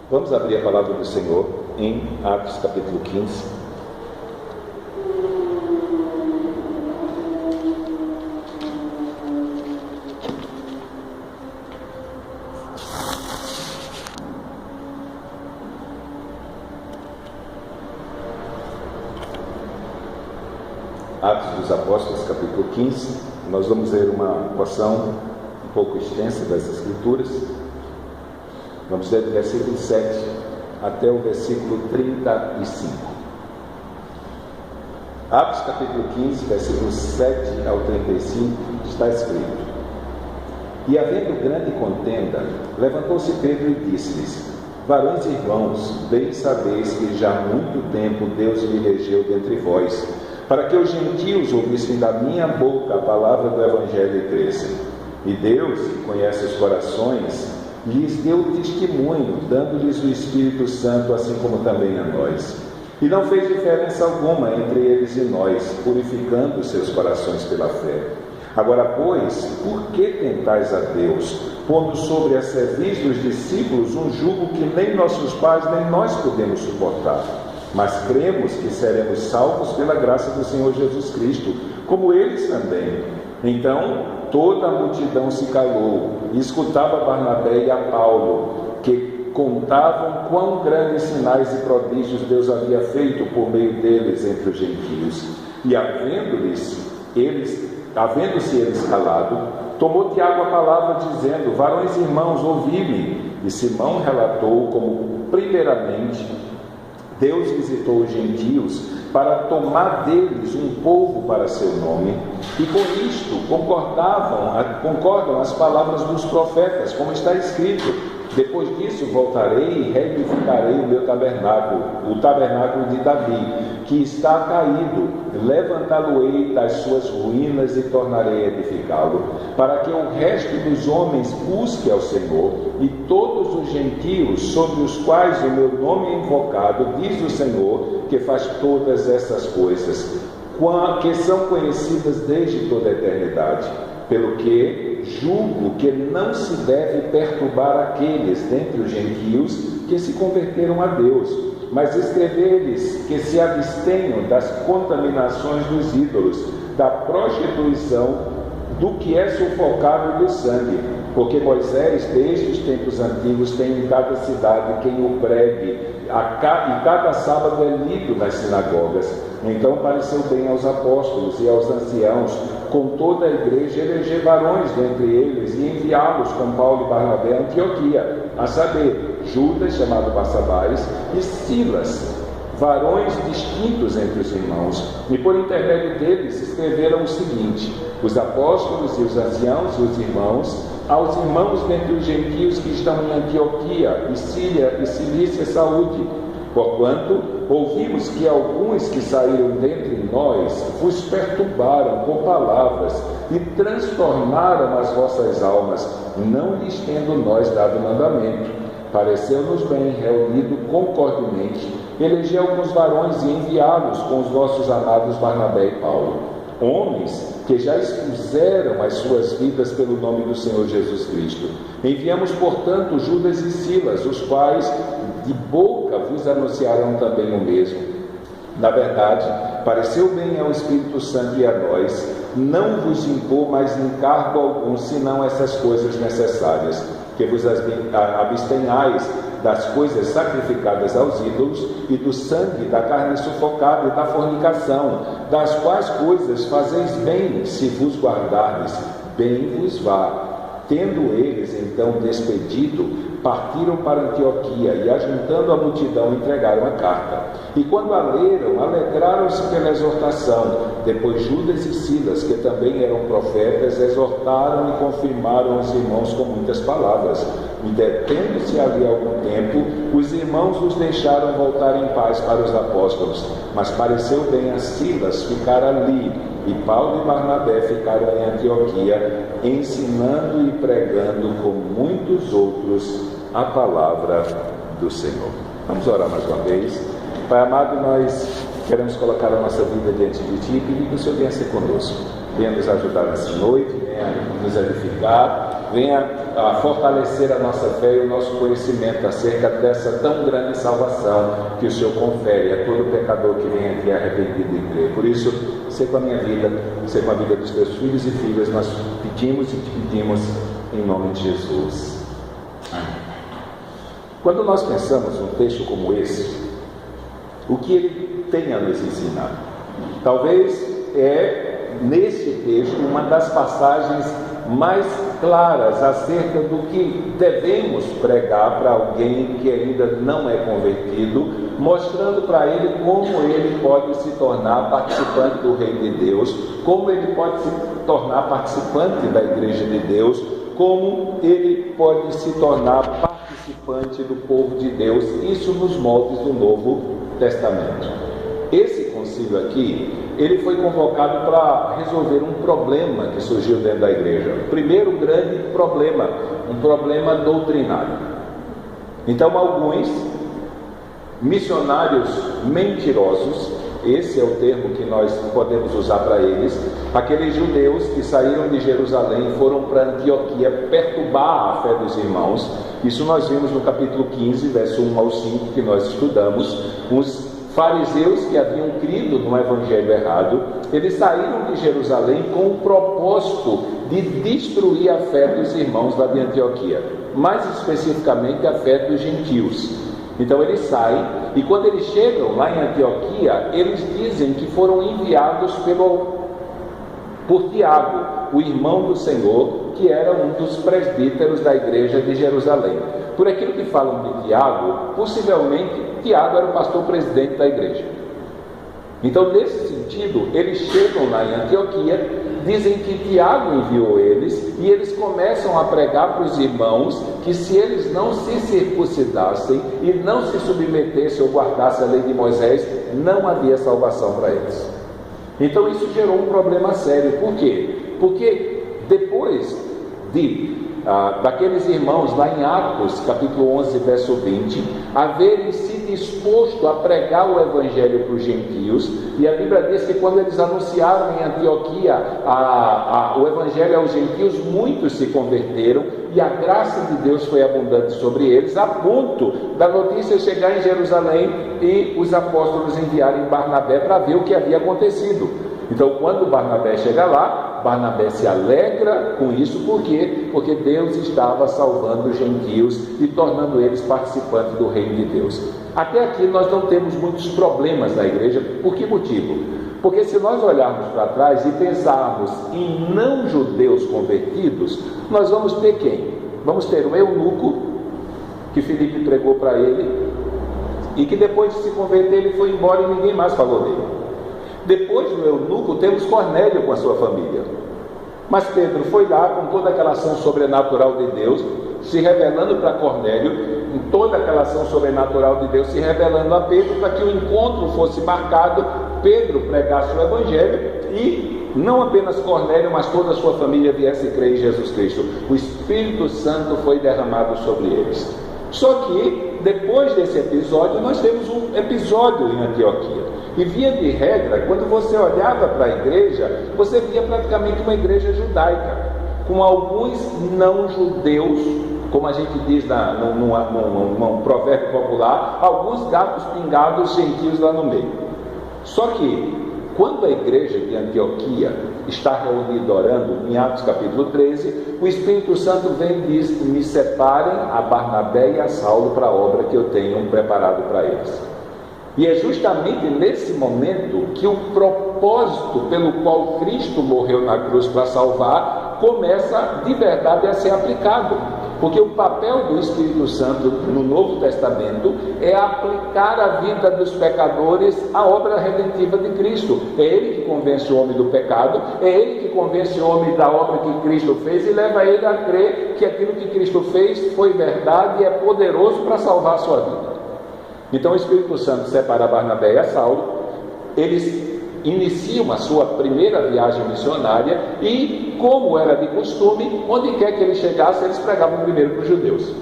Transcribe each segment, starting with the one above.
Vamos abrir a palavra do Senhor em Atos capítulo 15. Atos dos Apóstolos, capítulo 15. Nós vamos ler uma porção um pouco extensa das Escrituras. Vamos ler do versículo 7 até o versículo 35. Atos capítulo 15, versículos 7 ao 35, está escrito: E havendo grande contenda, levantou-se Pedro e disse-lhes: Varões e irmãos, bem sabeis que já há muito tempo Deus me elegeu dentre vós, para que os gentios ouvissem da minha boca a palavra do Evangelho e crescem. E Deus, que conhece os corações, lhes deu testemunho, dando-lhes o Espírito Santo, assim como também a nós. E não fez diferença alguma entre eles e nós, purificando os seus corações pela fé. Agora, pois, por que tentais a Deus, pondo sobre a cerviz dos discípulos um jugo que nem nossos pais nem nós podemos suportar? Mas cremos que seremos salvos pela graça do Senhor Jesus Cristo, como eles também. Então toda a multidão se calou e escutava Barnabé e a Paulo, que contavam quão grandes sinais e prodígios Deus havia feito por meio deles entre os gentios. E havendo-se eles calado, tomou Tiago a palavra, dizendo: Varões e irmãos, ouvi-me. E Simão relatou como, primeiramente, Deus visitou os gentios para tomar deles um povo para seu nome, e com isto concordam as palavras dos profetas, como está escrito: Depois disso voltarei e reedificarei o meu tabernáculo, o tabernáculo de Davi, que está caído, levantá-lo-ei das suas ruínas e tornarei a edificá-lo, para que o resto dos homens busque ao Senhor, e todos os gentios sobre os quais o meu nome é invocado, diz o Senhor, que faz todas essas coisas, que são conhecidas desde toda a eternidade. Pelo que julgo que não se deve perturbar aqueles dentre os gentios que se converteram a Deus, mas escrever-lhes que se abstenham das contaminações dos ídolos, da prostituição, do que é sufocável do sangue, porque Moisés, desde os tempos antigos, tem em cada cidade quem o pregue, e cada sábado é lido nas sinagogas. Então pareceu bem aos apóstolos e aos anciãos, com toda a igreja, eleger varões dentre eles e enviá-los com Paulo e Barnabé a Antioquia, a saber, Judas, chamado Barsabás, e Silas, varões distintos entre os irmãos, e por intermédio deles escreveram o seguinte: os apóstolos e os anciãos e os irmãos, aos irmãos dentre os gentios que estão em Antioquia, e Síria e Cilícia, saúde. Porquanto ouvimos que alguns que saíram dentre nós vos perturbaram com palavras e transtornaram as vossas almas, não lhes tendo nós dado mandamento. Pareceu-nos bem, reunido concordemente, eleger alguns varões e enviá-los com os nossos amados Barnabé e Paulo, homens que já expuseram as suas vidas pelo nome do Senhor Jesus Cristo. Enviamos, portanto, Judas e Silas, os quais de boca vos anunciarão também o mesmo. Na verdade, pareceu bem ao Espírito Santo e a nós não vos impor mais encargo algum, senão essas coisas necessárias: que vos abstenhais das coisas sacrificadas aos ídolos, e do sangue da carne sufocada e da fornicação, das quais coisas fazeis bem, se vos guardardes, bem vos vá. Tendo eles então despedido, partiram para Antioquia, e ajuntando a multidão, entregaram a carta. E quando a leram, alegraram-se pela exortação. Depois Judas e Silas, que também eram profetas, exortaram e confirmaram os irmãos com muitas palavras. E detendo-se ali algum tempo, os irmãos os deixaram voltar em paz para os apóstolos. Mas pareceu bem a Silas ficar ali, e Paulo e Barnabé ficaram em Antioquia, ensinando e pregando com muitos outros a palavra do Senhor. Vamos orar mais uma vez. Pai amado, nós queremos colocar a nossa vida diante de Ti e pedir que o Senhor venha ser conosco. venha nos ajudar nessa noite, venha nos edificar, venha fortalecer a nossa fé e o nosso conhecimento acerca dessa tão grande salvação que o Senhor confere a todo pecador que vem aqui arrependido e crer. Por isso, ser com a minha vida, ser com a vida dos teus filhos e filhas, nós pedimos e te pedimos em nome de Jesus. Amém. Quando nós pensamos num texto como esse, o que ele tem a nos ensinar? Talvez nesse texto uma das passagens mais claras acerca do que devemos pregar para alguém que ainda não é convertido, mostrando para ele como ele pode se tornar participante do reino de Deus, como ele pode se tornar participante da igreja de Deus, como ele pode se tornar participante do povo de Deus, isso nos moldes do Novo Testamento. Esse concílio aqui, ele foi convocado para resolver um problema que surgiu dentro da igreja. O primeiro grande problema, um problema doutrinário. Então, alguns missionários mentirosos, esse é o termo que nós podemos usar para eles, aqueles judeus que saíram de Jerusalém e foram para Antioquia perturbar a fé dos irmãos. Isso nós vimos no capítulo 15, verso 1 ao 5, que nós estudamos. Os fariseus que haviam crido no evangelho errado, eles saíram de Jerusalém com o propósito de destruir a fé dos irmãos lá de Antioquia, mais especificamente a fé dos gentios. Então eles saem, e quando eles chegam lá em Antioquia, eles dizem que foram enviados por Tiago, o irmão do Senhor, que era um dos presbíteros da igreja de Jerusalém. Por aquilo que falam de Tiago, possivelmente Tiago era o pastor presidente da igreja. Então, nesse sentido, eles chegam lá em Antioquia, dizem que Tiago enviou eles, e eles começam a pregar para os irmãos que se eles não se circuncidassem e não se submetessem ou guardassem a lei de Moisés, não havia salvação para eles. Então isso gerou um problema sério. Por quê? Porque depois daqueles irmãos lá em Atos, capítulo 11, verso 20, haverem se disposto a pregar o evangelho para os gentios, e a Bíblia diz que quando eles anunciaram em Antioquia o evangelho aos gentios, muitos se converteram, e a graça de Deus foi abundante sobre eles, a ponto da notícia chegar em Jerusalém e os apóstolos enviarem Barnabé para ver o que havia acontecido. Então, quando Barnabé chega lá, Barnabé se alegra com isso. Por quê? Porque Deus estava salvando os gentios e tornando eles participantes do reino de Deus. Até aqui nós não temos muitos problemas na igreja. Por que motivo? Porque se nós olharmos para trás e pensarmos em não-judeus convertidos, nós vamos ter quem? Vamos ter o eunuco, que Filipe pregou para ele, e que depois de se converter ele foi embora e ninguém mais falou dele. Depois do eunuco temos Cornélio com a sua família. Mas Pedro foi lá com toda aquela ação sobrenatural de Deus, se revelando para Cornélio, em toda aquela ação sobrenatural de Deus se revelando a Pedro, para que o encontro fosse marcado, Pedro pregasse o evangelho e não apenas Cornélio, mas toda a sua família viesse crer em Jesus Cristo. O Espírito Santo foi derramado sobre eles. Só que depois desse episódio nós temos um episódio em Antioquia. E via de regra, quando você olhava para a igreja, você via praticamente uma igreja judaica, com alguns não-judeus, como a gente diz num provérbio popular, alguns gatos pingados gentios lá no meio. Só que, quando a igreja de Antioquia está reunida orando, em Atos capítulo 13, o Espírito Santo vem e diz: me separem a Barnabé e a Saulo para a obra que eu tenho preparado para eles. E é justamente nesse momento que o propósito pelo qual Cristo morreu na cruz para salvar começa de verdade a ser aplicado. Porque o papel do Espírito Santo no Novo Testamento é aplicar a vida dos pecadores à obra redentiva de Cristo. É Ele que convence o homem do pecado, é Ele que convence o homem da obra que Cristo fez e leva ele a crer que aquilo que Cristo fez foi verdade e é poderoso para salvar a sua vida. Então o Espírito Santo separa Barnabé e a Saulo, eles iniciam a sua primeira viagem missionária e, como era de costume, onde quer que eles chegassem, eles pregavam primeiro para os judeus.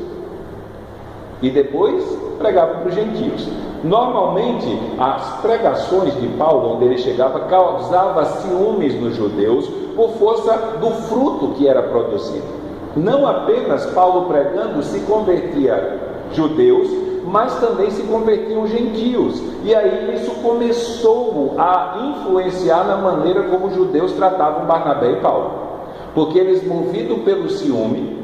e depois pregava para os gentios. Normalmente, as pregações de Paulo, onde ele chegava, causava ciúmes nos judeus por força do fruto que era produzido. Não apenas Paulo pregando se convertia judeus, mas também se convertiam gentios. E aí isso começou a influenciar na maneira como os judeus tratavam Barnabé e Paulo. Porque eles, movidos pelo ciúme,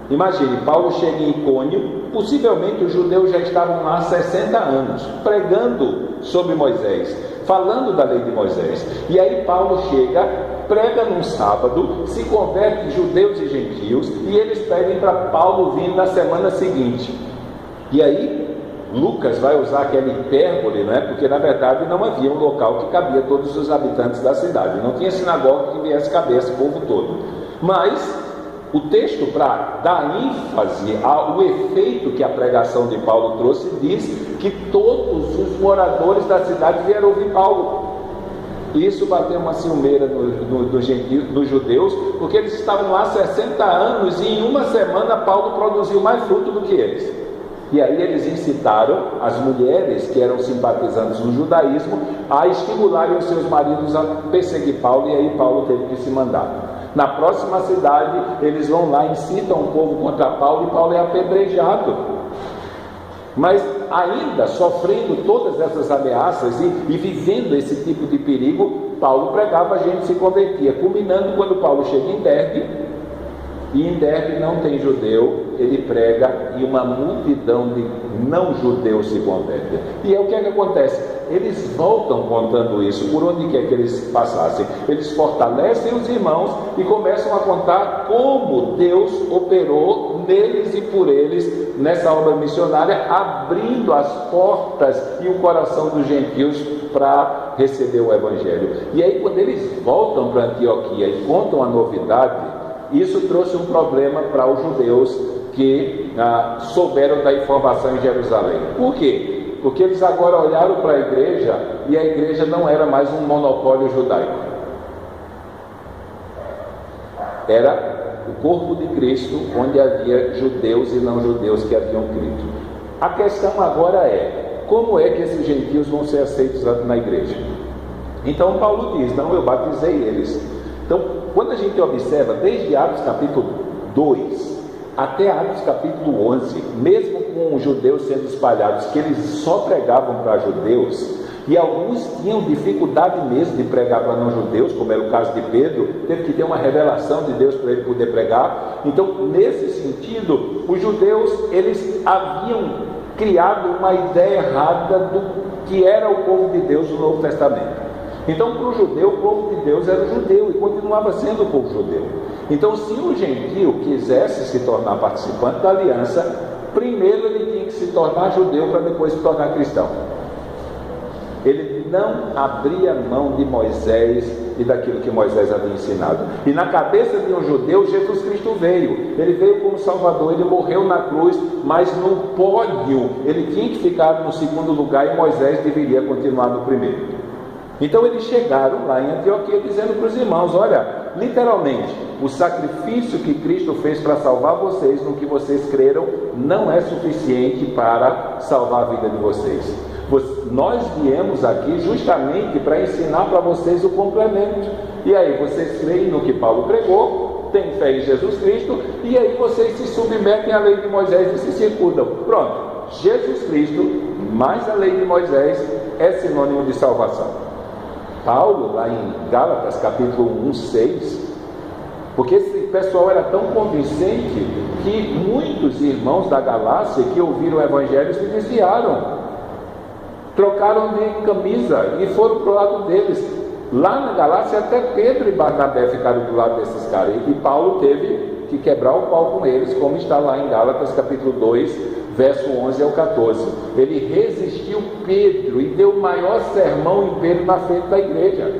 imagine, Paulo chega em Icônio, possivelmente os judeus já estavam lá há 60 anos, pregando sobre Moisés, falando da lei de Moisés. E aí Paulo chega, prega num sábado, se converte judeus e gentios, e eles pedem para Paulo vir na semana seguinte. E aí Lucas vai usar aquela hipérbole, né? Porque na verdade não havia um local que cabia todos os habitantes da cidade, não tinha sinagoga que viesse caber esse povo todo. Mas o texto, para dar ênfase ao efeito que a pregação de Paulo trouxe, diz que todos os moradores da cidade vieram ouvir Paulo. Isso bateu uma ciumeira nos judeus, porque eles estavam lá 60 anos e em uma semana Paulo produziu mais fruto do que eles. E aí eles incitaram as mulheres que eram simpatizantes no judaísmo a estimularem os seus maridos a perseguir Paulo, e aí Paulo teve que se mandar. Na próxima cidade, eles vão lá, incitam o povo contra Paulo, e Paulo é apedrejado. Mas ainda sofrendo todas essas ameaças e vivendo esse tipo de perigo, Paulo pregava, a gente se convertia, culminando quando Paulo chega em Derbe. E em Derbe não tem judeu, ele prega e uma multidão de não-judeus se converte. E é o que é que acontece? Eles voltam contando isso, por onde quer que eles passassem. Eles fortalecem os irmãos e começam a contar como Deus operou neles e por eles nessa obra missionária, abrindo as portas e o coração dos gentios para receber o Evangelho. E aí, quando eles voltam para Antioquia e contam a novidade, isso trouxe um problema para os judeus que souberam da informação em Jerusalém. Por quê? Porque eles agora olharam para a igreja e a igreja não era mais um monopólio judaico. Era o corpo de Cristo, onde havia judeus e não judeus que haviam crido. A questão agora é, como é que esses gentios vão ser aceitos na igreja? Então Paulo diz, não, eu batizei eles. Então, quando a gente observa, desde Atos capítulo 2 até Atos capítulo 11, mesmo com os judeus sendo espalhados, que eles só pregavam para judeus, e alguns tinham dificuldade mesmo de pregar para não-judeus, como era o caso de Pedro, teve que ter uma revelação de Deus para ele poder pregar. Então, nesse sentido, os judeus, eles haviam criado uma ideia errada do que era o povo de Deus no Novo Testamento. Então, para o judeu, o povo de Deus era o judeu e continuava sendo o povo judeu. Então, se o gentio quisesse se tornar participante da aliança, primeiro ele tinha que se tornar judeu para depois se tornar cristão. Ele não abria mão de Moisés e daquilo que Moisés havia ensinado. E na cabeça de um judeu, Jesus Cristo veio. Ele veio como Salvador, ele morreu na cruz, mas no pódio ele tinha que ficar no segundo lugar e Moisés deveria continuar no primeiro. Então eles chegaram lá em Antioquia dizendo para os irmãos, olha, literalmente, o sacrifício que Cristo fez para salvar vocês, no que vocês creram, não é suficiente para salvar a vida de vocês. Nós viemos aqui justamente para ensinar para vocês o complemento. E aí vocês creem no que Paulo pregou, têm fé em Jesus Cristo, e aí vocês se submetem à lei de Moisés e se circundam. Pronto, Jesus Cristo mais a lei de Moisés é sinônimo de salvação. Paulo, lá em Gálatas capítulo 1, 6, porque esse pessoal era tão convincente que muitos irmãos da Galácia que ouviram o Evangelho se desviaram, trocaram de camisa e foram para o lado deles. Lá na Galácia até Pedro e Barnabé ficaram do lado desses caras, e Paulo teve que quebrar o pau com eles, como está lá em Gálatas capítulo 2, verso 11 ao 14. Ele resistiu Pedro e deu o maior sermão em Pedro na frente da igreja,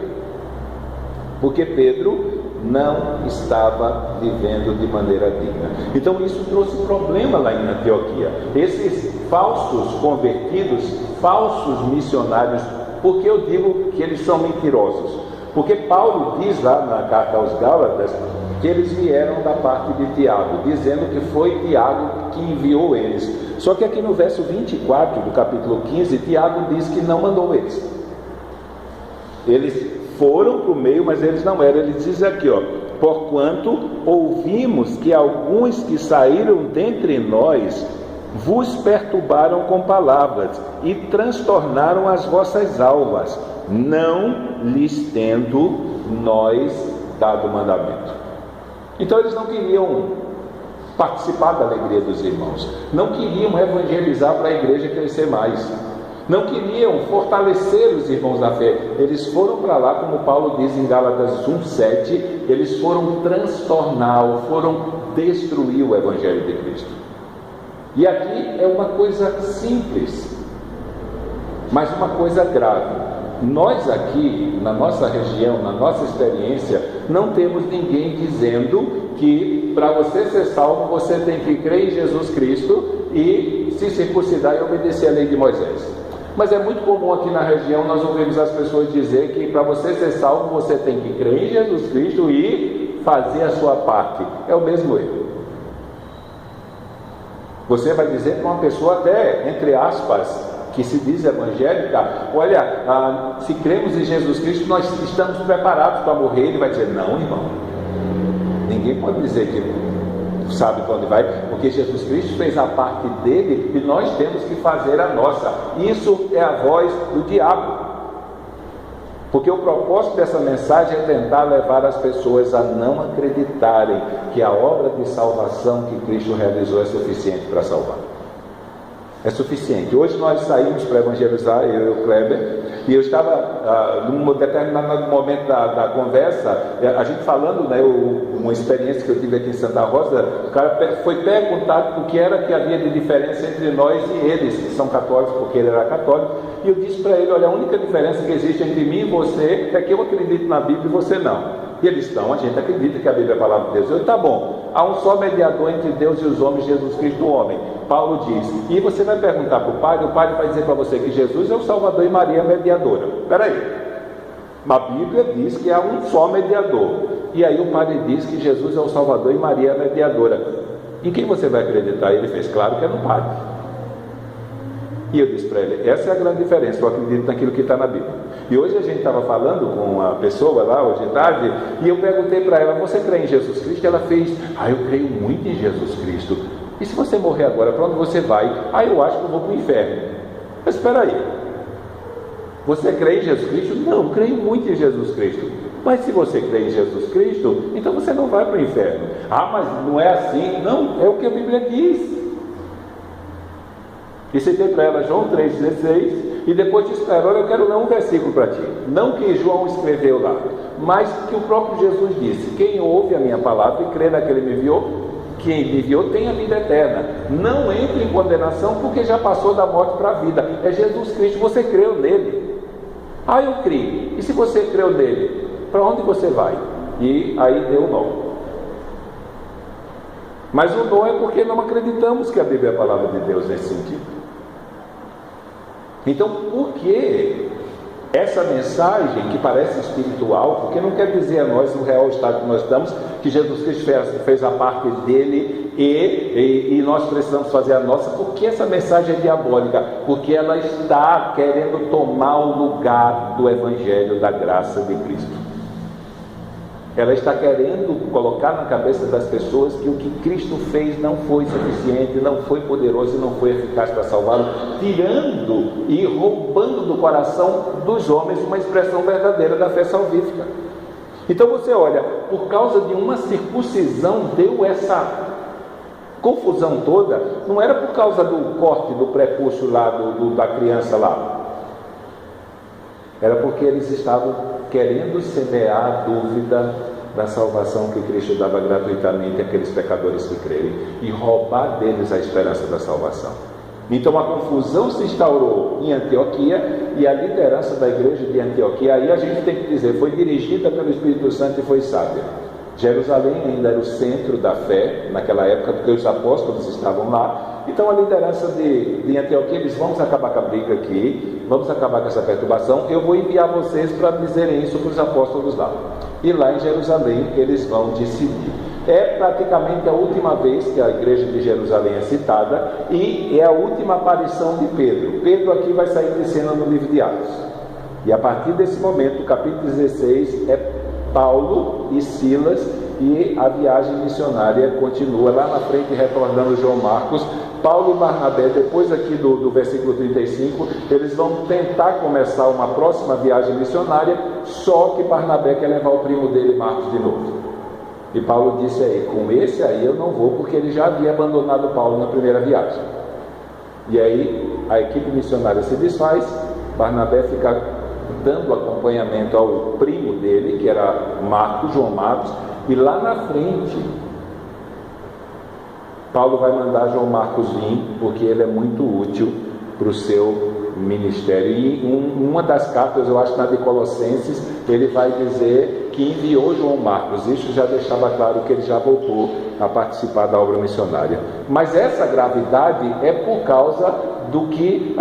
porque Pedro não estava vivendo de maneira digna. Então isso trouxe problema lá em Antioquia. Esses falsos convertidos, falsos missionários, porque eu digo que eles são mentirosos? Porque Paulo diz lá na carta aos Gálatas que eles vieram da parte de Tiago, dizendo que foi Tiago que enviou eles. Só que aqui no verso 24 do capítulo 15, Tiago diz que não mandou eles. Eles foram para o meio, mas eles não eram. Ele diz aqui, porquanto ouvimos que alguns que saíram dentre nós vos perturbaram com palavras e transtornaram as vossas almas, não lhes tendo nós dado mandamento. Então eles não queriam participar da alegria dos irmãos, não queriam evangelizar para a igreja crescer mais, não queriam fortalecer os irmãos da fé. Eles foram para lá, como Paulo diz em Gálatas 1:7, eles foram transtornar, foram destruir o evangelho de Cristo. E aqui é uma coisa simples, mas uma coisa grave. Nós aqui, na nossa região, na nossa experiência, não temos ninguém dizendo que para você ser salvo, você tem que crer em Jesus Cristo e se circuncidar e obedecer à lei de Moisés. Mas é muito comum aqui na região nós ouvimos as pessoas dizer que para você ser salvo, você tem que crer em Jesus Cristo e fazer a sua parte. É o mesmo erro. Você vai dizer para uma pessoa até, entre aspas, que se diz evangélica, olha, se cremos em Jesus Cristo, nós estamos preparados para morrer. Ele vai dizer, não, irmão, ninguém pode dizer que sabe para onde vai, porque Jesus Cristo fez a parte dele e nós temos que fazer a nossa. Isso é a voz do diabo, porque o propósito dessa mensagem é tentar levar as pessoas a não acreditarem que a obra de salvação que Cristo realizou é suficiente para salvar. É suficiente. Hoje nós saímos para evangelizar, eu e o Kleber, e eu estava, num determinado momento da conversa, a gente falando, né, uma experiência que eu tive aqui em Santa Rosa, o cara foi perguntado o que era que havia de diferença entre nós e eles, que são católicos, porque ele era católico, e eu disse para ele, olha, a única diferença que existe entre mim e você é que eu acredito na Bíblia e você não. E eles estão, a gente acredita que a Bíblia é a palavra de Deus. Eu, tá bom, há um só mediador entre Deus e os homens, Jesus Cristo o homem. Paulo diz, e você vai perguntar para o padre vai dizer para você que Jesus é o Salvador e Maria é a mediadora. Espera aí, a Bíblia diz que há um só mediador, e aí o padre diz que Jesus é o Salvador e Maria é a mediadora. Em quem você vai acreditar? Ele fez claro que é no padre. E eu disse para ele, essa é a grande diferença, eu acredito naquilo que está na Bíblia. E hoje a gente estava falando com uma pessoa lá, hoje de tarde, e eu perguntei para ela, você crê em Jesus Cristo? Ela fez, eu creio muito em Jesus Cristo. E se você morrer agora, para onde você vai? Eu acho que eu vou para o inferno. Mas espera aí, você crê em Jesus Cristo? Não, creio muito em Jesus Cristo. Mas se você crê em Jesus Cristo, então você não vai para o inferno. Mas não é assim. Não, é o que a Bíblia diz. E citei para ela João 3,16, e depois disse para ela, olha, eu quero ler um versículo para ti, não que João escreveu lá, mas que o próprio Jesus disse, quem ouve a minha palavra e crê naquele que me enviou, quem me enviou tem a vida eterna, não entre em condenação, porque já passou da morte para a vida. É Jesus Cristo, você creu nele. Eu creio. E se você creu nele, para onde você vai? E aí deu o nó. Mas o nó é porque não acreditamos que a Bíblia é a palavra de Deus nesse sentido. Então, por que essa mensagem que parece espiritual, porque não quer dizer a nós, no real estado que nós estamos, que Jesus Cristo fez a parte dele e nós precisamos fazer a nossa? Porque essa mensagem é diabólica, porque ela está querendo tomar o lugar do Evangelho da graça de Cristo. Ela está querendo colocar na cabeça das pessoas que o que Cristo fez não foi suficiente, não foi poderoso e não foi eficaz para salvá-lo, tirando e roubando do coração dos homens uma expressão verdadeira da fé salvífica. Então você olha, por causa de uma circuncisão deu essa confusão toda. Não era por causa do corte do prepúcio lá, da criança lá. Era porque eles estavam querendo semear a dúvida da salvação que Cristo dava gratuitamente àqueles pecadores que crerem e roubar deles a esperança da salvação. Então a confusão se instaurou em Antioquia e a liderança da igreja de Antioquia, aí a gente tem que dizer, foi dirigida pelo Espírito Santo e foi sábia. Jerusalém ainda era o centro da fé naquela época, porque os apóstolos estavam lá. Então a liderança de Antioquia diz, vamos acabar com a briga aqui, vamos acabar com essa perturbação, eu vou enviar vocês para dizerem isso para os apóstolos lá. E lá em Jerusalém eles vão decidir. É praticamente a última vez que a igreja de Jerusalém é citada e é a última aparição de Pedro. Pedro aqui vai sair de cena no livro de Atos. E a partir desse momento, o capítulo 16 é Paulo e Silas, e a viagem missionária continua. Lá na frente, retornando João Marcos, Paulo e Barnabé, depois aqui do versículo 35, eles vão tentar começar uma próxima viagem missionária, só que Barnabé quer levar o primo dele, Marcos, de novo. E Paulo disse aí, com esse aí eu não vou, porque ele já havia abandonado Paulo na primeira viagem. E aí a equipe missionária se desfaz, Barnabé fica dando acompanhamento ao primo dele, que era Marcos, João Marcos, e lá na frente Paulo vai mandar João Marcos vir, porque ele é muito útil para o seu ministério. E uma das cartas, eu acho na de Colossenses, ele vai dizer que enviou João Marcos. Isso já deixava claro que ele já voltou a participar da obra missionária. Mas essa gravidade é por causa do que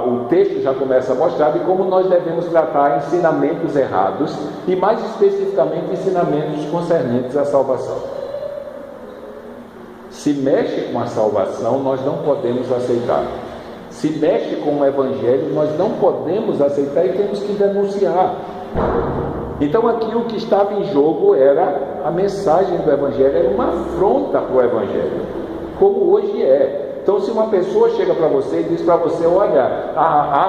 o texto já começa a mostrar de como nós devemos tratar ensinamentos errados e mais especificamente ensinamentos concernentes à salvação. Se mexe com a salvação, nós não podemos aceitar. Se mexe com o Evangelho, nós não podemos aceitar e temos que denunciar. Então aqui o que estava em jogo era a mensagem do Evangelho, era uma afronta para o Evangelho, como hoje é. Então se uma pessoa chega para você e diz para você, olha,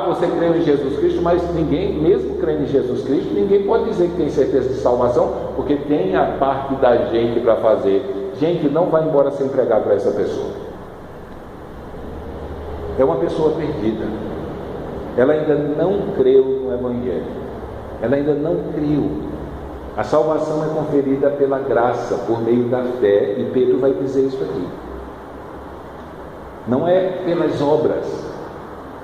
você crê em Jesus Cristo, mas ninguém, mesmo crendo em Jesus Cristo, ninguém pode dizer que tem certeza de salvação, porque tem a parte da gente para fazer. Gente, não vai embora sem pregar para essa pessoa. É uma pessoa perdida. Ela ainda não creu no Evangelho. Ela ainda não criou. A salvação é conferida pela graça, por meio da fé, e Pedro vai dizer isso aqui. Não é pelas obras.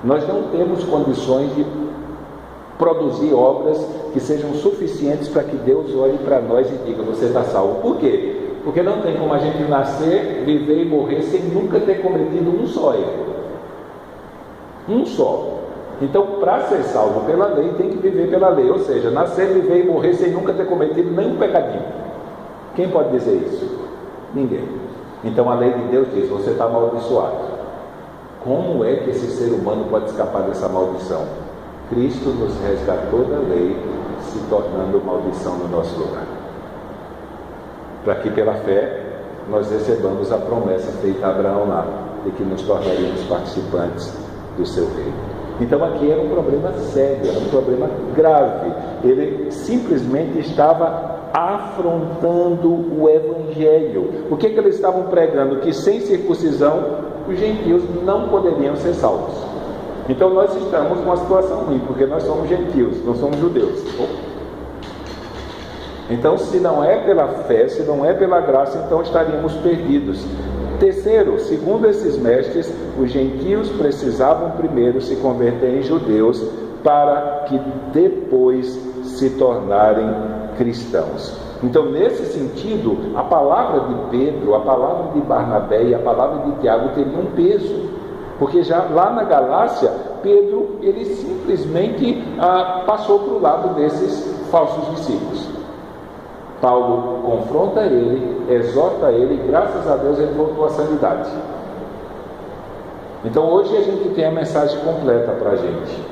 Nós não temos condições de produzir obras que sejam suficientes para que Deus olhe para nós e diga, você está salvo. Por quê? Porque não tem como a gente nascer, viver e morrer sem nunca ter cometido um só erro. Um só. Então, para ser salvo pela lei, tem que viver pela lei. Ou seja, nascer, viver e morrer sem nunca ter cometido nenhum pecadinho. Quem pode dizer isso? Ninguém. Então a lei de Deus diz, você está amaldiçoado. Como é que esse ser humano pode escapar dessa maldição? Cristo nos resgatou da lei, se tornando maldição no nosso lugar. Para que pela fé nós recebamos a promessa feita a Abraão lá, de que nos tornaríamos participantes do seu reino. Então aqui era um problema sério, era um problema grave. Ele simplesmente estava afrontando o Evangelho. O que eles estavam pregando? Que sem circuncisão os gentios não poderiam ser salvos. Então nós estamos numa situação ruim, porque nós somos gentios, não somos judeus. Então se não é pela fé, se não é pela graça, então estaríamos perdidos. Terceiro, segundo esses mestres, os gentios precisavam primeiro se converter em judeus para que depois se tornarem cristãos. Então, nesse sentido, a palavra de Pedro, a palavra de Barnabé e a palavra de Tiago teriam um peso, porque já lá na Galácia, Pedro, ele simplesmente passou para o lado desses falsos discípulos. Paulo confronta ele, exorta ele, e graças a Deus ele voltou à sanidade. Então hoje a gente tem a mensagem completa para a gente,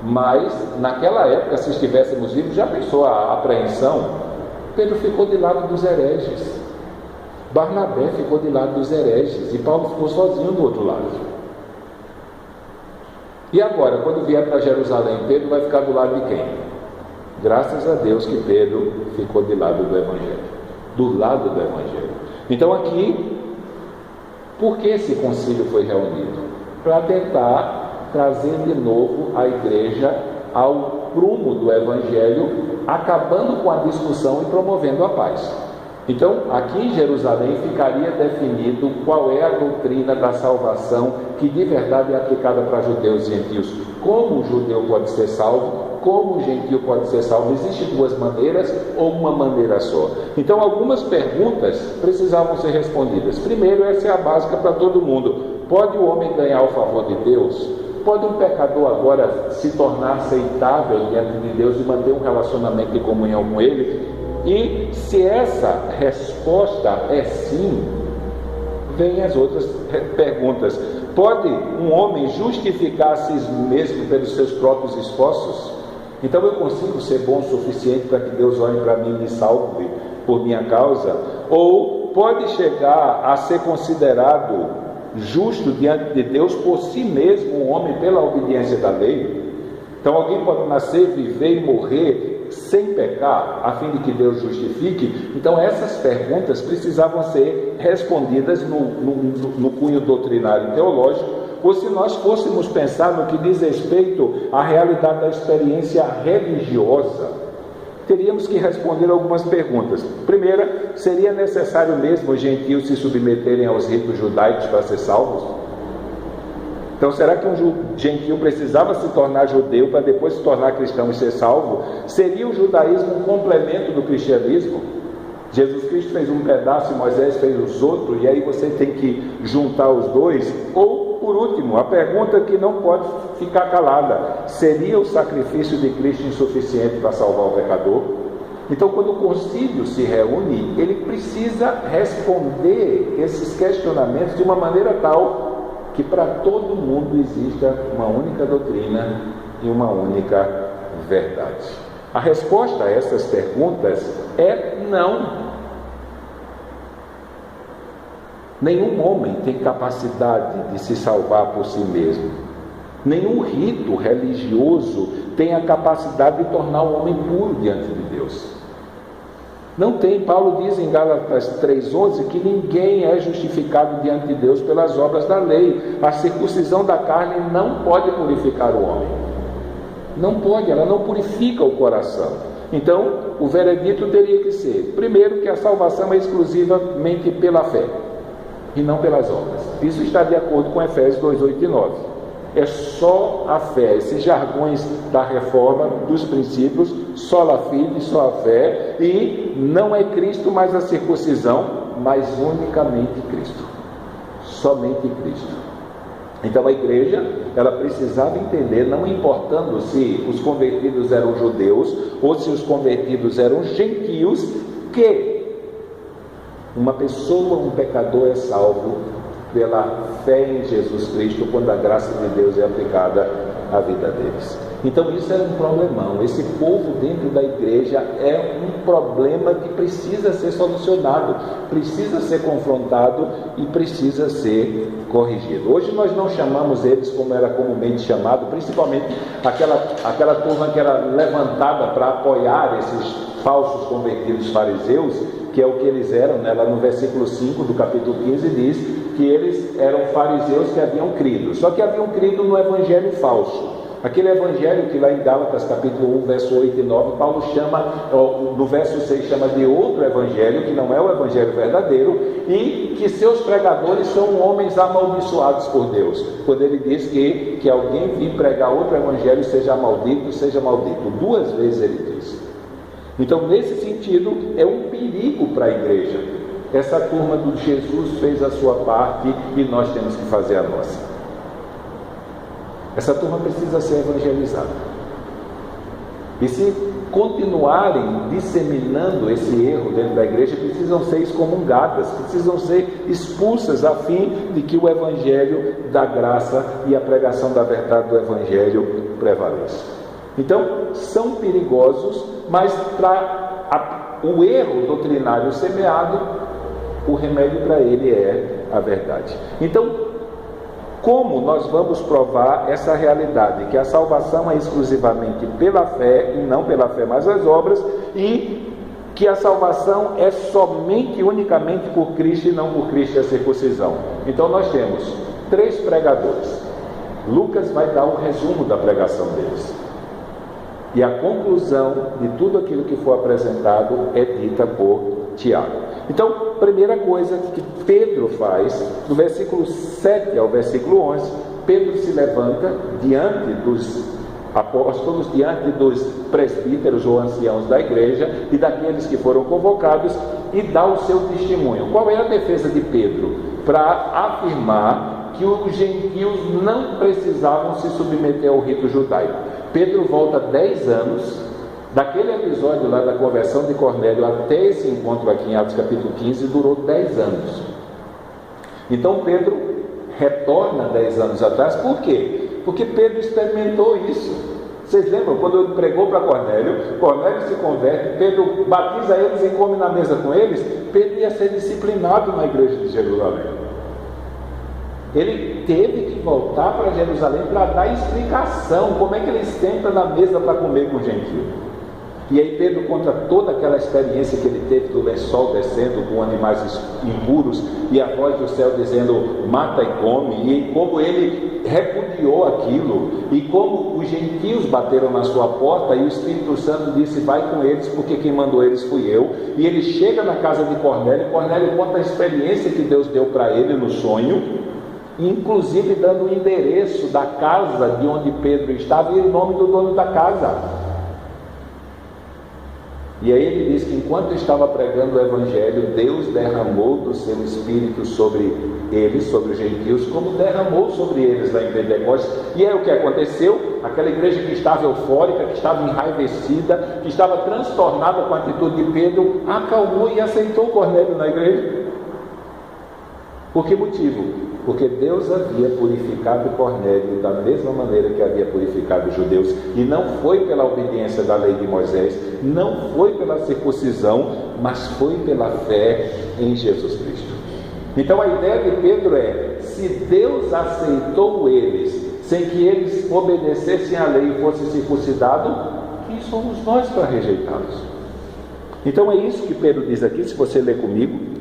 mas naquela época, se estivéssemos vivos, já pensou a apreensão? Pedro ficou de lado dos hereges, Barnabé ficou de lado dos hereges, e Paulo ficou sozinho do outro lado. E agora, quando vier para Jerusalém, Pedro vai ficar do lado de quem? Graças a Deus que Pedro ficou de lado do Evangelho, do lado do Evangelho. Então aqui, por que esse concílio foi reunido? Para tentar trazer de novo a igreja ao prumo do Evangelho, acabando com a discussão e promovendo a paz. Então, aqui em Jerusalém ficaria definido qual é a doutrina da salvação que de verdade é aplicada para judeus e gentios. Como o judeu pode ser salvo, como o gentio pode ser salvo. Existem duas maneiras ou uma maneira só? Então, algumas perguntas precisavam ser respondidas. Primeiro, essa é a básica para todo mundo. Pode o homem ganhar o favor de Deus? Pode um pecador agora se tornar aceitável diante de Deus e manter um relacionamento de comunhão com Ele? E se essa resposta resposta é sim, vêm as outras perguntas. Pode um homem justificar a si mesmo pelos seus próprios esforços? Então eu consigo ser bom o suficiente para que Deus olhe para mim e me salve por minha causa? Ou pode chegar a ser considerado justo diante de Deus por si mesmo, um homem, pela obediência da lei? Então alguém pode nascer, viver e morrer sem pecar, a fim de que Deus justifique? Então essas perguntas precisavam ser respondidas no cunho doutrinário e teológico, ou se nós fôssemos pensar no que diz respeito à realidade da experiência religiosa, teríamos que responder algumas perguntas. Primeira, seria necessário mesmo os gentios se submeterem aos ritos judaicos para ser salvos? Então, será que um gentio precisava se tornar judeu para depois se tornar cristão e ser salvo? Seria o judaísmo um complemento do cristianismo? Jesus Cristo fez um pedaço e Moisés fez os outros, e aí você tem que juntar os dois? Ou, por último, a pergunta que não pode ficar calada: seria o sacrifício de Cristo insuficiente para salvar o pecador? Então, quando o concílio se reúne, ele precisa responder esses questionamentos de uma maneira tal que para todo mundo exista uma única doutrina e uma única verdade. A resposta a essas perguntas é não. Nenhum homem tem capacidade de se salvar por si mesmo. Nenhum rito religioso tem a capacidade de tornar o homem puro diante de Deus. Não tem. Paulo diz em Gálatas 3,11 que ninguém é justificado diante de Deus pelas obras da lei. A circuncisão da carne não pode purificar o homem. Não pode, ela não purifica o coração. Então, o veredito teria que ser, primeiro, que a salvação é exclusivamente pela fé e não pelas obras. Isso está de acordo com Efésios 2:8 e 9. É só a fé, esses jargões da reforma, dos princípios, sola fide, só a fé, e não é Cristo mais a circuncisão, mas unicamente Cristo, somente Cristo. Então a igreja, ela precisava entender, não importando se os convertidos eram judeus ou se os convertidos eram gentios, que uma pessoa, um pecador é salvo pela fé em Jesus Cristo, quando a graça de Deus é aplicada à vida deles. Então isso era um problemão. Esse povo dentro da igreja é um problema que precisa ser solucionado, precisa ser confrontado e precisa ser corrigido. Hoje nós não chamamos eles como era comumente chamado, principalmente aquela turma que era levantada para apoiar esses falsos convertidos fariseus, que é o que eles eram, né? Lá no versículo 5 do capítulo 15 diz que eles eram fariseus que haviam crido, só que haviam crido no evangelho falso. Aquele evangelho que lá em Gálatas capítulo 1, verso 8 e 9, Paulo chama, no verso 6 chama de outro evangelho, que não é o evangelho verdadeiro, e que seus pregadores são homens amaldiçoados por Deus. Quando ele diz que alguém vir pregar outro evangelho, seja maldito, seja maldito. 2 vezes ele diz. Então, nesse sentido, é um perigo para a igreja. Essa turma do Jesus fez a sua parte e nós temos que fazer a nossa. Essa turma precisa ser evangelizada. E se continuarem disseminando esse erro dentro da igreja, precisam ser excomungadas, precisam ser expulsas, a fim de que o evangelho da graça e a pregação da verdade do evangelho prevaleça. Então, são perigosos, mas para o erro doutrinário semeado, o remédio para ele é a verdade. Então, como nós vamos provar essa realidade, que a salvação é exclusivamente pela fé, e não pela fé mais as obras, e que a salvação é somente e unicamente por Cristo e não por Cristo e a circuncisão? Então nós temos 3 pregadores. Lucas vai dar um resumo da pregação deles. E a conclusão de tudo aquilo que for apresentado é dita por Tiago. Então, primeira coisa que Pedro faz, do versículo 7 ao versículo 11, Pedro se levanta diante dos apóstolos, diante dos presbíteros ou anciãos da igreja e daqueles que foram convocados, e dá o seu testemunho. Qual é a defesa de Pedro? Para afirmar que os gentios não precisavam se submeter ao rito judaico. Pedro volta 10 anos Daquele episódio lá da conversão de Cornélio até esse encontro aqui em Atos capítulo 15, durou 10 anos. Então Pedro retorna 10 anos atrás. Por quê? Porque Pedro experimentou isso. Vocês lembram, quando ele pregou para Cornélio, Cornélio se converte, Pedro batiza eles e come na mesa com eles. Pedro ia ser disciplinado na igreja de Jerusalém. Ele teve que voltar para Jerusalém para dar explicação, como é que ele senta na mesa para comer com o gentio. E aí Pedro conta toda aquela experiência que ele teve do lençol descendo com animais impuros e a voz do céu dizendo mata e come, e como ele repudiou aquilo, e como os gentios bateram na sua porta e o Espírito Santo disse vai com eles porque quem mandou eles fui eu. E ele chega na casa de Cornélio, Cornélio conta a experiência que Deus deu para ele no sonho, inclusive dando o endereço da casa de onde Pedro estava e o nome do dono da casa. E aí ele diz que enquanto estava pregando o Evangelho, Deus derramou do seu Espírito sobre eles, sobre os gentios, como derramou sobre eles lá em Pentecostes. E é o que aconteceu. Aquela igreja que estava eufórica, que estava enraivecida, que estava transtornada com a atitude de Pedro, acalmou e aceitou Cornélio na igreja. Por que motivo? Porque Deus havia purificado Cornélio da mesma maneira que havia purificado os judeus, e não foi pela obediência da lei de Moisés, não foi pela circuncisão, mas foi pela fé em Jesus Cristo. Então a ideia de Pedro é: se Deus aceitou eles sem que eles obedecessem à lei e fossem circuncidados, quem somos nós para rejeitá-los? Então é isso que Pedro diz aqui, se você ler comigo,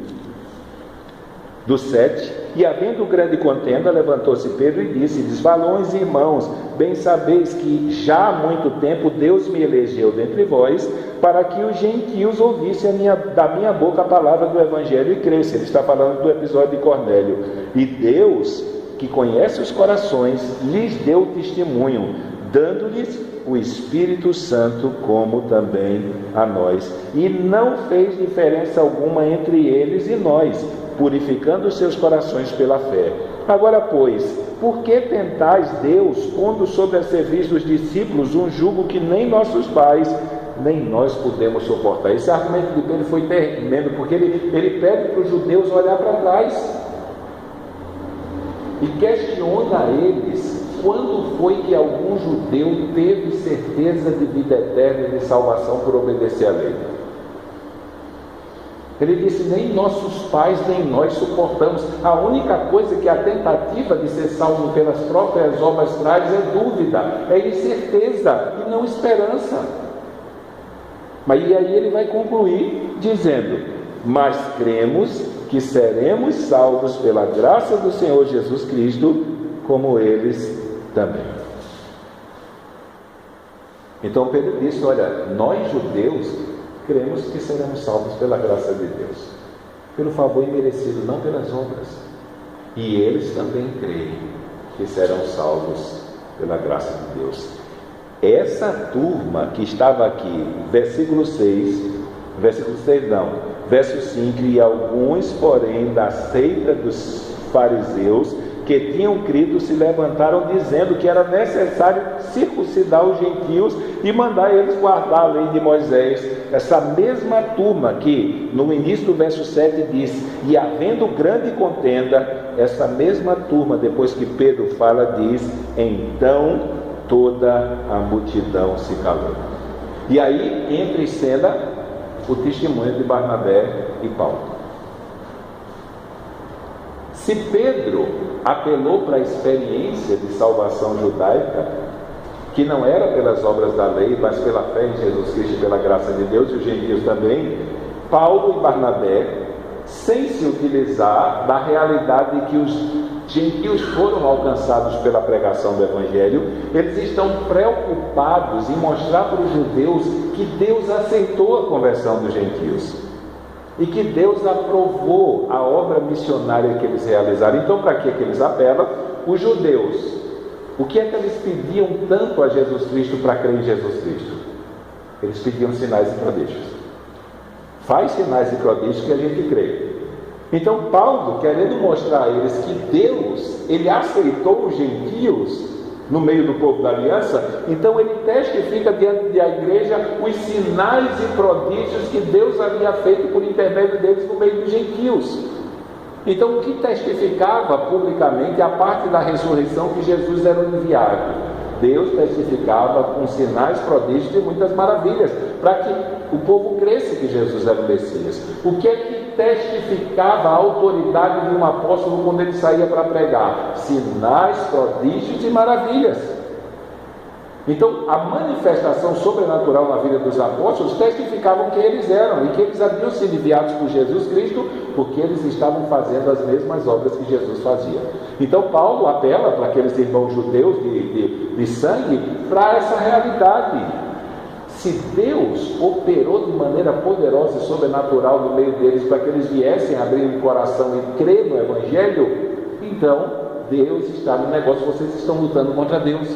do 7, e havendo grande contenda, levantou-se Pedro e disse: varões e irmãos, bem sabeis que já há muito tempo Deus me elegeu dentre vós, para que os gentios ouvissem da minha boca a palavra do Evangelho e crescem. Ele está falando do episódio de Cornélio. E Deus, que conhece os corações, lhes deu testemunho, dando-lhes o Espírito Santo, como também a nós. E não fez diferença alguma entre eles e nós, purificando os seus corações pela fé. Agora, pois, por que tentais Deus, pondo sobre a serviço dos discípulos um jugo que nem nossos pais, nem nós podemos suportar? Esse argumento de Pedro foi tremendo, porque ele pede para os judeus olhar para trás e questiona a eles quando foi que algum judeu teve certeza de vida eterna e de salvação por obedecer à lei. Ele disse: nem nossos pais, nem nós suportamos. A única coisa que a tentativa de ser salvo pelas próprias obras traz é dúvida, é incerteza e não esperança. Mas e aí ele vai concluir dizendo: mas cremos que seremos salvos pela graça do Senhor Jesus Cristo, como eles também. Então Pedro disse: olha, nós judeus cremos que seremos salvos pela graça de Deus, pelo favor imerecido, não pelas obras. E eles também creem que serão salvos pela graça de Deus. Essa turma que estava aqui, verso 5, e alguns, porém, da seita dos fariseus, que tinham crido, se levantaram dizendo que era necessário circuncidar os gentios e mandar eles guardar a lei de Moisés. Essa mesma turma que no início do verso 7 diz: e havendo grande contenda, essa mesma turma, depois que Pedro fala, diz: então toda a multidão se calou. E aí entra em cena o testemunho de Barnabé e Paulo. Se Pedro apelou para a experiência de salvação judaica, que não era pelas obras da lei, mas pela fé em Jesus Cristo e pela graça de Deus, e os gentios também, Paulo e Barnabé, sem se utilizar da realidade de que os gentios foram alcançados pela pregação do Evangelho, eles estão preocupados em mostrar para os judeus que Deus aceitou a conversão dos gentios e que Deus aprovou a obra missionária que eles realizaram. Então, para que eles apelam? Os judeus, o que é que eles pediam tanto a Jesus Cristo para crer em Jesus Cristo? Eles pediam sinais e prodígios. Faz sinais e prodígios que a gente crê. Então Paulo, querendo mostrar a eles que Deus, ele aceitou os gentios, no meio do povo da aliança. Então ele testifica diante da igreja os sinais e prodígios que Deus havia feito por intermédio deles no meio dos gentios. Então o que testificava publicamente a parte da ressurreição que Jesus era o enviado? Deus testificava com sinais, prodígios e muitas maravilhas, para que o povo cresça que Jesus era o Messias. O que é que testificava a autoridade de um apóstolo quando ele saía para pregar? Sinais, prodígios e maravilhas. Então, a manifestação sobrenatural na vida dos apóstolos testificavam que eles eram e que eles haviam sido enviados por Jesus Cristo, porque eles estavam fazendo as mesmas obras que Jesus fazia. Então, Paulo apela para aqueles irmãos judeus de sangue para essa realidade. Se Deus operou de maneira poderosa e sobrenatural no meio deles para que eles viessem abrir o coração e crer no Evangelho, então Deus está no negócio. Vocês estão lutando contra Deus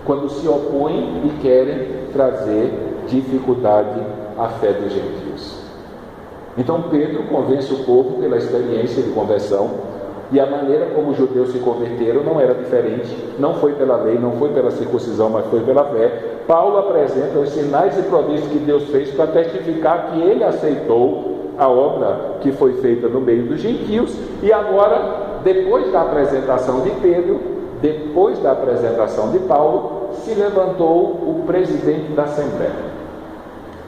quando se opõem e querem trazer dificuldade à fé dos gentios. Então Pedro convence o povo pela experiência de conversão, e a maneira como os judeus se converteram não era diferente, não foi pela lei, não foi pela circuncisão, mas foi pela fé. Paulo apresenta os sinais e prodígios que Deus fez para testificar que ele aceitou a obra que foi feita no meio dos gentios. E agora, depois da apresentação de Pedro, depois da apresentação de Paulo, se levantou o presidente da Assembleia.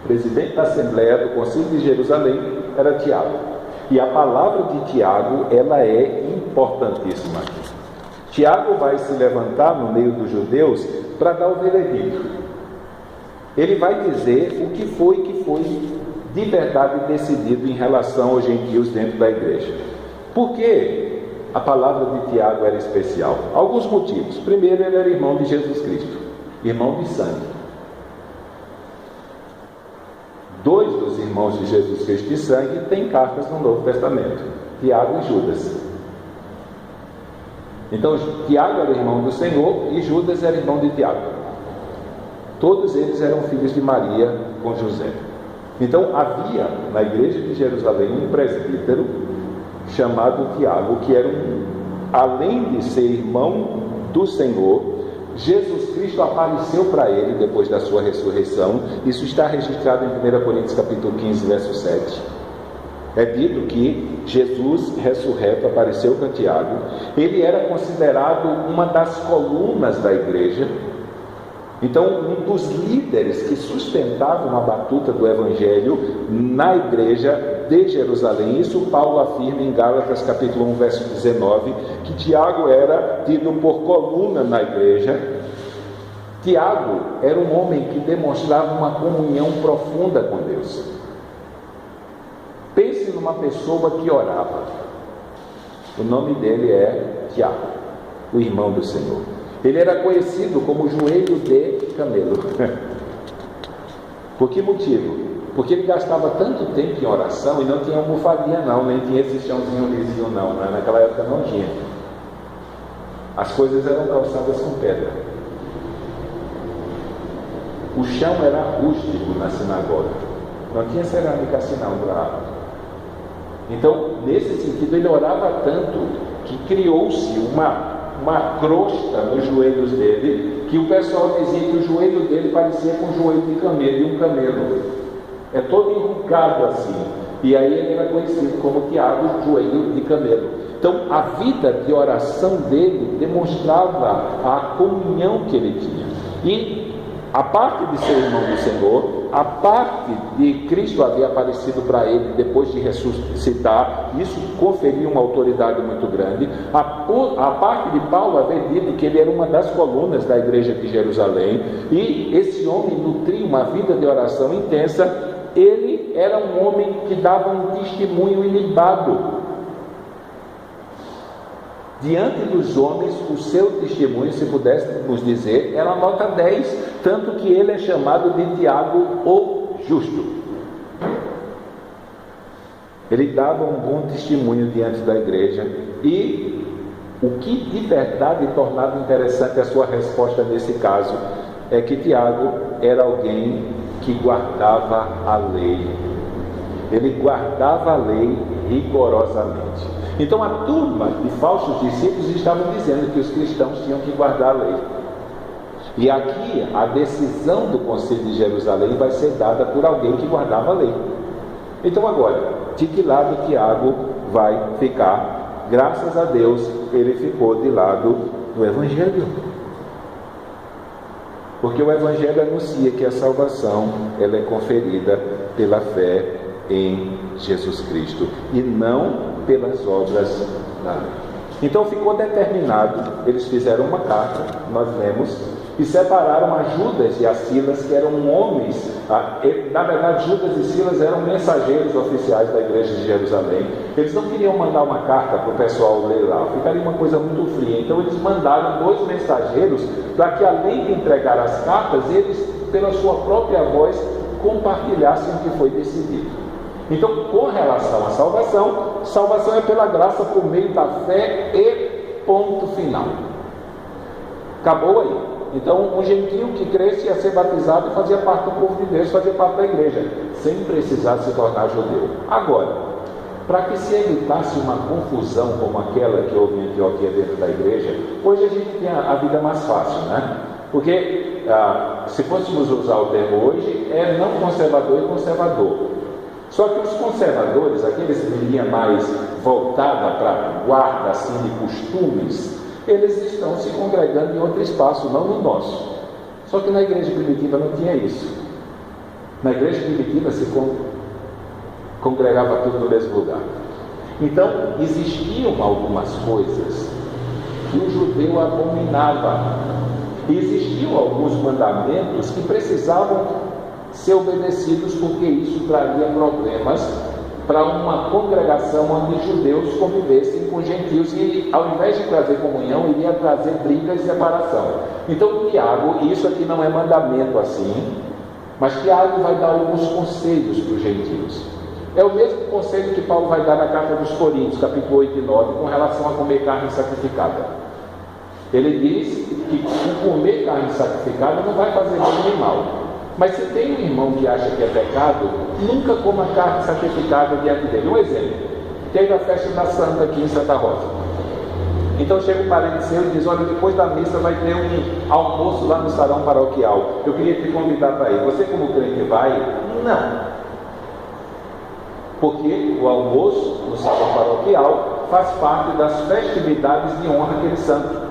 O presidente da Assembleia do Concílio de Jerusalém era Tiago. E a palavra de Tiago, ela é importantíssima aqui. Tiago vai se levantar no meio dos judeus para dar o veredito. Ele vai dizer o que foi de verdade decidido em relação aos gentios dentro da igreja. Por que a palavra de Tiago era especial? Alguns motivos. Primeiro, ele era irmão de Jesus Cristo, irmão de sangue. Dois dos irmãos de Jesus Cristo de sangue têm cartas no Novo Testamento, Tiago e Judas. Então, Tiago era irmão do Senhor e Judas era irmão de Tiago. Todos eles eram filhos de Maria com José. Então, havia na igreja de Jerusalém um presbítero chamado Tiago, que era além de ser irmão do Senhor, Jesus Cristo apareceu para ele depois da sua ressurreição. Isso está registrado em 1 Coríntios capítulo 15, verso 7. É dito que Jesus ressurreto apareceu para Tiago. Ele era considerado uma das colunas da igreja. Então, um dos líderes que sustentavam a batuta do Evangelho na igreja de Jerusalém. Isso Paulo afirma em Gálatas capítulo 1, verso 19, que Tiago era tido por coluna na igreja. Tiago era um homem que demonstrava uma comunhão profunda com Deus. Pense numa pessoa que orava. O nome dele é Tiago, o irmão do Senhor. Ele era conhecido como joelho de camelo. Por que motivo? Porque ele gastava tanto tempo em oração e não tinha almofadinha não, nem tinha esse chãozinho lisinho não, né? Naquela época não tinha. As coisas eram calçadas com pedra. O chão era rústico na sinagoga. Não tinha cerâmica assim não para. Então, nesse sentido, ele orava tanto que criou-se uma crosta nos joelhos dele, que o pessoal dizia que o joelho dele parecia com o joelho de camelo, de um camelo. É todo enrugado assim. E aí ele era conhecido como Tiago, joelho de camelo. Então, a vida de oração dele demonstrava a comunhão que ele tinha. E a parte de ser irmão do Senhor, a parte de Cristo haver aparecido para ele depois de ressuscitar, isso conferia uma autoridade muito grande. A parte de Paulo haver dito que ele era uma das colunas da igreja de Jerusalém, e esse homem nutria uma vida de oração intensa. Ele era um homem que dava um testemunho ilibado. Diante dos homens, o seu testemunho, se pudéssemos dizer, era nota 10, tanto que ele é chamado de Tiago o Justo. Ele dava um bom testemunho diante da igreja, e o que de verdade tornava interessante a sua resposta nesse caso é que Tiago era alguém que guardava a lei. Ele guardava a lei rigorosamente. Então a turma de falsos discípulos estavam dizendo que os cristãos tinham que guardar a lei. E aqui a decisão do Concílio de Jerusalém vai ser dada por alguém que guardava a lei. Então agora, de que lado Tiago vai ficar? Graças a Deus, ele ficou de lado do Evangelho. Porque o Evangelho anuncia que a salvação ela é conferida pela fé em Jesus Cristo e não pelas obras da lei. Então ficou determinado, eles fizeram uma carta, nós lemos, e separaram a Judas e a Silas, que eram homens, na verdade Judas e Silas eram mensageiros oficiais da igreja de Jerusalém. Eles não queriam mandar uma carta para o pessoal ler lá, ficaria uma coisa muito fria. Então eles mandaram 2 mensageiros para que, além de entregar as cartas, eles, pela sua própria voz, compartilhassem o que foi decidido. Então, com relação à salvação é pela graça por meio da fé e ponto final. Acabou aí. Então, um gentio que cresce ia ser batizado e fazia parte do povo de Deus, fazia parte da igreja, sem precisar se tornar judeu. Agora, para que se evitasse uma confusão como aquela que houve em Antioquia dentro da igreja, hoje a gente tem a vida mais fácil, né? Porque, se fôssemos usar o termo hoje, é não conservador e conservador. Só que os conservadores, aqueles de linha mais voltada para a guarda assim, de costumes, eles estão se congregando em outro espaço, não no nosso. Só que na igreja primitiva não tinha isso. Na igreja primitiva se congregava tudo no mesmo lugar. Então, existiam algumas coisas que o judeu abominava. E existiam alguns mandamentos que precisavam ser obedecidos, porque isso traria problemas para uma congregação onde judeus convivessem com gentios e, ao invés de trazer comunhão, iria trazer briga e separação. Então Tiago, e isso aqui não é mandamento assim, mas Tiago vai dar alguns conselhos para os gentios. É o mesmo conselho que Paulo vai dar na carta dos Coríntios, capítulo 8 e 9, com relação a comer carne sacrificada. Ele diz que comer carne sacrificada não vai fazer bem nem mal. Mas se tem um irmão que acha que é pecado, nunca coma carne sacrificada diante dele. Um exemplo, teve a festa da Santa aqui em Santa Rosa. Então chega um parente seu e diz: olha, depois da missa vai ter um almoço lá no salão paroquial. Eu queria te convidar para ir. Você como crente vai? Não. Porque o almoço no salão paroquial faz parte das festividades de honra àquele santo.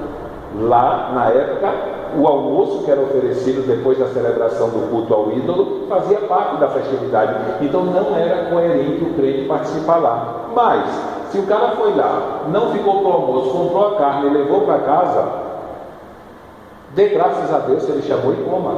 Lá, na época, o almoço que era oferecido depois da celebração do culto ao ídolo fazia parte da festividade. Então não era coerente o crente participar lá. Mas, se o cara foi lá, não ficou para o almoço, comprou a carne e levou para casa, dê graças a Deus se ele chamou e coma.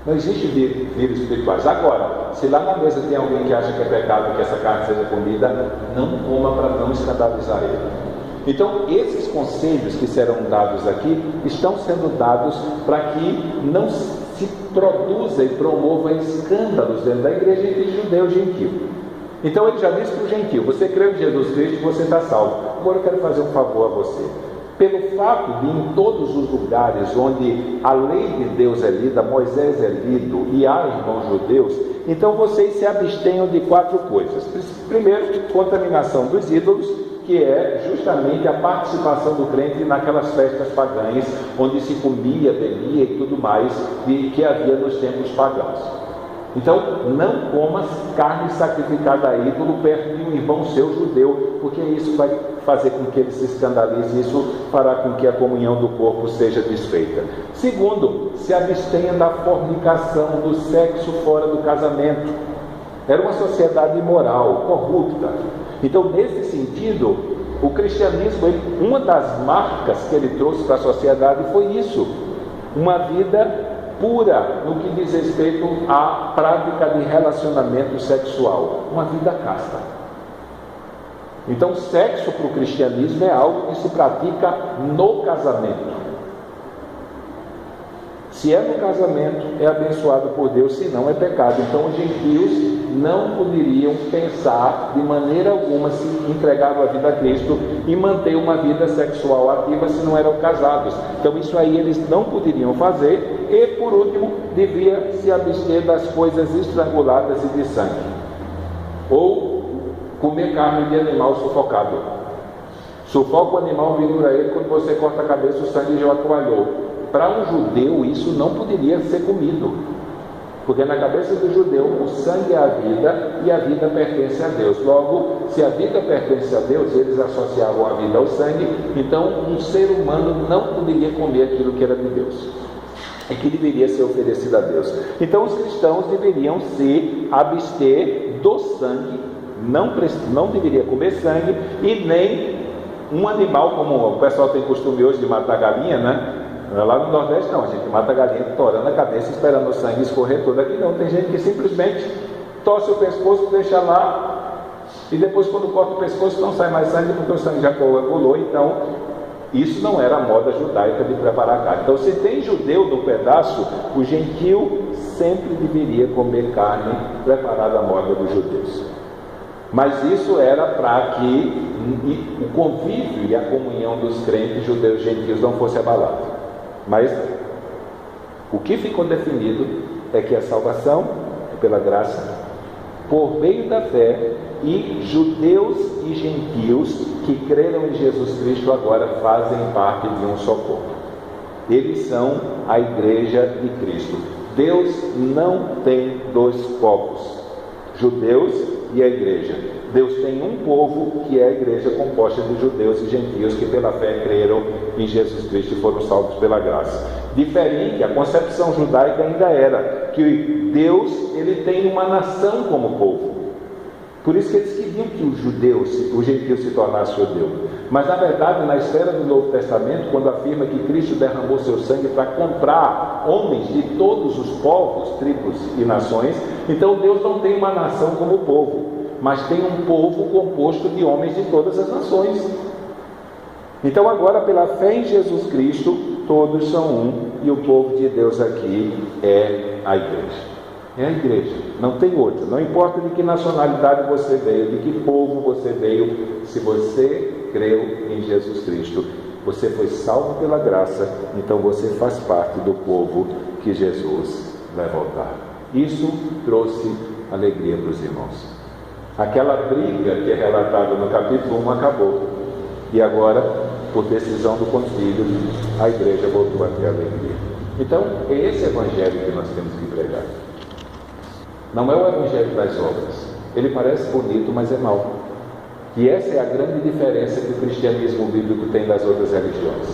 Não existe vírus espirituais. Agora, se lá na mesa tem alguém que acha que é pecado que essa carne seja comida, não coma para não escandalizar ele. Então, esses conselhos que serão dados aqui estão sendo dados para que não se produza e promova escândalos dentro da igreja entre judeu e gentio. Então, ele já disse para o gentio: você crê em Jesus Cristo, você está salvo. Agora eu quero fazer um favor a você. Pelo fato de em todos os lugares onde a lei de Deus é lida, Moisés é lido e há irmãos judeus, então vocês se abstenham de 4 coisas. Primeiro, contaminação dos ídolos, que é justamente a participação do crente naquelas festas pagãs, onde se comia, bebia e tudo mais que havia nos tempos pagãos. Então, não coma carne sacrificada a ídolo perto de um irmão seu judeu, porque isso vai fazer com que ele se escandalize, isso fará com que a comunhão do corpo seja desfeita. Segundo, se abstenha da fornicação, do sexo fora do casamento. Era uma sociedade imoral, corrupta. Então, nesse sentido, o cristianismo, uma das marcas que ele trouxe para a sociedade foi isso: uma vida pura no que diz respeito à prática de relacionamento sexual, uma vida casta. Então, sexo para o cristianismo é algo que se pratica no casamento. Se é no casamento, é abençoado por Deus, se não é pecado. Então os gentios não poderiam pensar de maneira alguma se entregavam a vida a Cristo e manter uma vida sexual ativa se não eram casados. Então isso aí eles não poderiam fazer. E por último, devia se abster das coisas estranguladas e de sangue, ou comer carne de animal sufocado. Sufoca o animal vindo a ele, quando você corta a cabeça, o sangue já coalhou. Para um judeu, isso não poderia ser comido, porque na cabeça do judeu, o sangue é a vida e a vida pertence a Deus. Logo, se a vida pertence a Deus, eles associavam a vida ao sangue, então um ser humano não poderia comer aquilo que era de Deus e que deveria ser oferecido a Deus. Então os cristãos deveriam se abster do sangue, não deveria comer sangue e nem um animal, como o pessoal tem costume hoje de matar galinha, né? Lá no Nordeste não, a gente mata a galinha torando a cabeça, esperando o sangue escorrer todo. Aqui não, tem gente que simplesmente torce o pescoço, deixa lá, e depois quando corta o pescoço não sai mais sangue, porque o sangue já coagulou. Então isso não era a moda judaica de preparar carne. Então se tem judeu no pedaço, o gentio sempre deveria comer carne preparada à moda dos judeus. Mas isso era para que o convívio e a comunhão dos crentes judeus e gentios não fosse abalado. Mas o que ficou definido é que a salvação é pela graça, por meio da fé, e judeus e gentios que creram em Jesus Cristo agora fazem parte de um só corpo. Eles são a igreja de Cristo. Deus não tem dois povos, judeus e a igreja. Deus tem um povo que é a igreja composta de judeus e gentios que pela fé creram em Jesus Cristo e foram salvos pela graça. Diferente, a concepção judaica ainda era que Deus ele tem uma nação como povo. Por isso que eles queriam que o gentio se tornasse judeu. Mas na verdade, na esfera do Novo Testamento, quando afirma que Cristo derramou seu sangue para comprar homens de todos os povos, tribos e nações, então Deus não tem uma nação como povo, mas tem um povo composto de homens de todas as nações. Então agora, pela fé em Jesus Cristo, todos são um, e o povo de Deus aqui é a igreja. É a igreja, não tem outra. Não importa de que nacionalidade você veio, de que povo você veio, se você creu em Jesus Cristo, você foi salvo pela graça, então você faz parte do povo que Jesus vai voltar. Isso trouxe alegria para os irmãos. Aquela briga que é relatada no capítulo 1 acabou, e agora, por decisão do concílio, a igreja voltou a ter alegria. Então, é esse evangelho que nós temos que pregar. Não é o evangelho das obras. Ele parece bonito, mas é mau. E essa é a grande diferença que o cristianismo bíblico tem das outras religiões.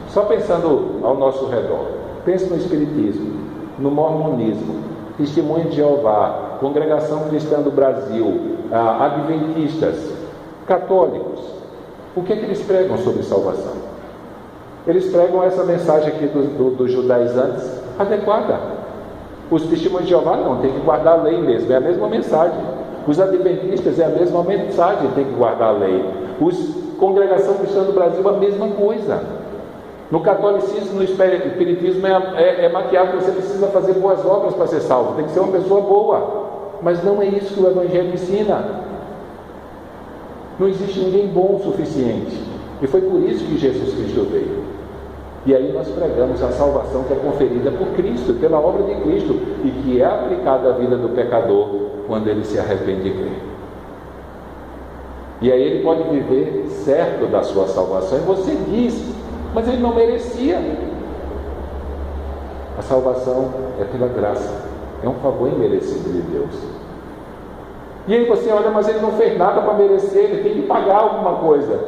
Só pensando ao nosso redor, pense no espiritismo, no mormonismo, Testemunho de Jeová, Congregação Cristã do Brasil, adventistas, católicos. O que é que eles pregam sobre salvação? Eles pregam essa mensagem aqui dos judaizantes adequada. Os testemunhos de Jeová não, tem que guardar a lei mesmo, é a mesma mensagem. Os adventistas é a mesma mensagem, tem que guardar a lei. Os Congregação Cristã do Brasil, a mesma coisa. No catolicismo, no espiritismo é maquiado que você precisa fazer boas obras para ser salvo, tem que ser uma pessoa boa. Mas não é isso que o Evangelho ensina. Não existe ninguém bom o suficiente. E foi por isso que Jesus Cristo veio. E aí nós pregamos a salvação que é conferida por Cristo, pela obra de Cristo, e que é aplicada à vida do pecador quando ele se arrepende e crê. E aí ele pode viver certo da sua salvação. E você diz, mas ele não merecia. A salvação é pela graça, é um favor imerecido de Deus. E aí você olha, mas ele não fez nada para merecer, ele tem que pagar alguma coisa.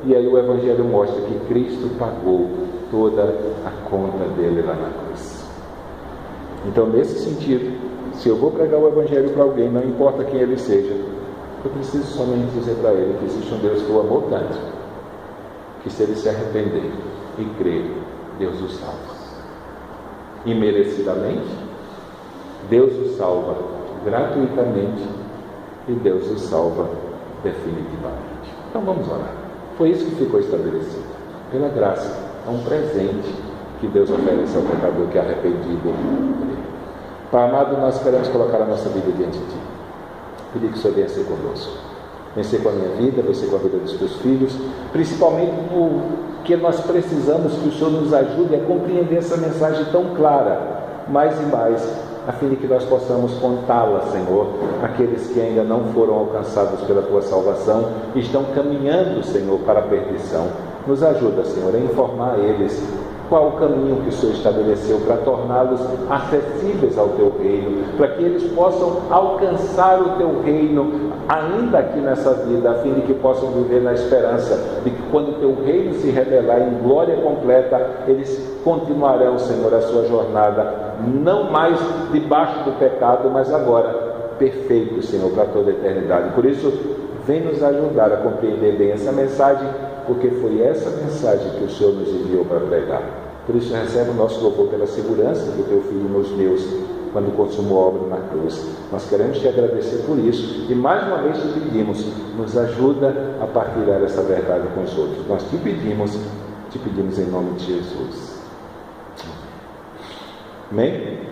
E aí o Evangelho mostra que Cristo pagou toda a conta dele lá na cruz. Então, nesse sentido, se eu vou pregar o Evangelho para alguém, não importa quem ele seja, eu preciso somente dizer para ele que existe um Deus que o amou tanto, que se ele se arrepender e crer, Deus o salva. Imerecidamente, Deus o salva gratuitamente e Deus o salva definitivamente. Então vamos orar. Foi isso que ficou estabelecido. Pela graça, é um presente que Deus oferece ao pecador que é arrependido. Pai amado, nós queremos colocar a nossa vida diante de Ti. Pedir que o Senhor venha ser conosco. Vencer com a minha vida, vencer com a vida dos Teus filhos, principalmente porque nós precisamos que o Senhor nos ajude a compreender essa mensagem tão clara, mais e mais, a fim de que nós possamos contá-la, Senhor, aqueles que ainda não foram alcançados pela Tua salvação e estão caminhando, Senhor, para a perdição. Nos ajuda, Senhor, a informar eles qual o caminho que o Senhor estabeleceu para torná-los acessíveis ao Teu reino, para que eles possam alcançar o Teu reino ainda aqui nessa vida, a fim de que possam viver na esperança de que quando o Teu reino se revelar em glória completa, eles continuarão, Senhor, a sua jornada, não mais debaixo do pecado, mas agora perfeito, Senhor, para toda a eternidade. Por isso, vem nos ajudar a compreender bem essa mensagem, porque foi essa mensagem que o Senhor nos enviou para pregar. Por isso, recebe o nosso louvor pela segurança que o Teu Filho nos deu quando consumou a obra na cruz. Nós queremos Te agradecer por isso e mais uma vez Te pedimos, nos ajuda a partilhar essa verdade com os outros. Nós Te pedimos em nome de Jesus. Amém?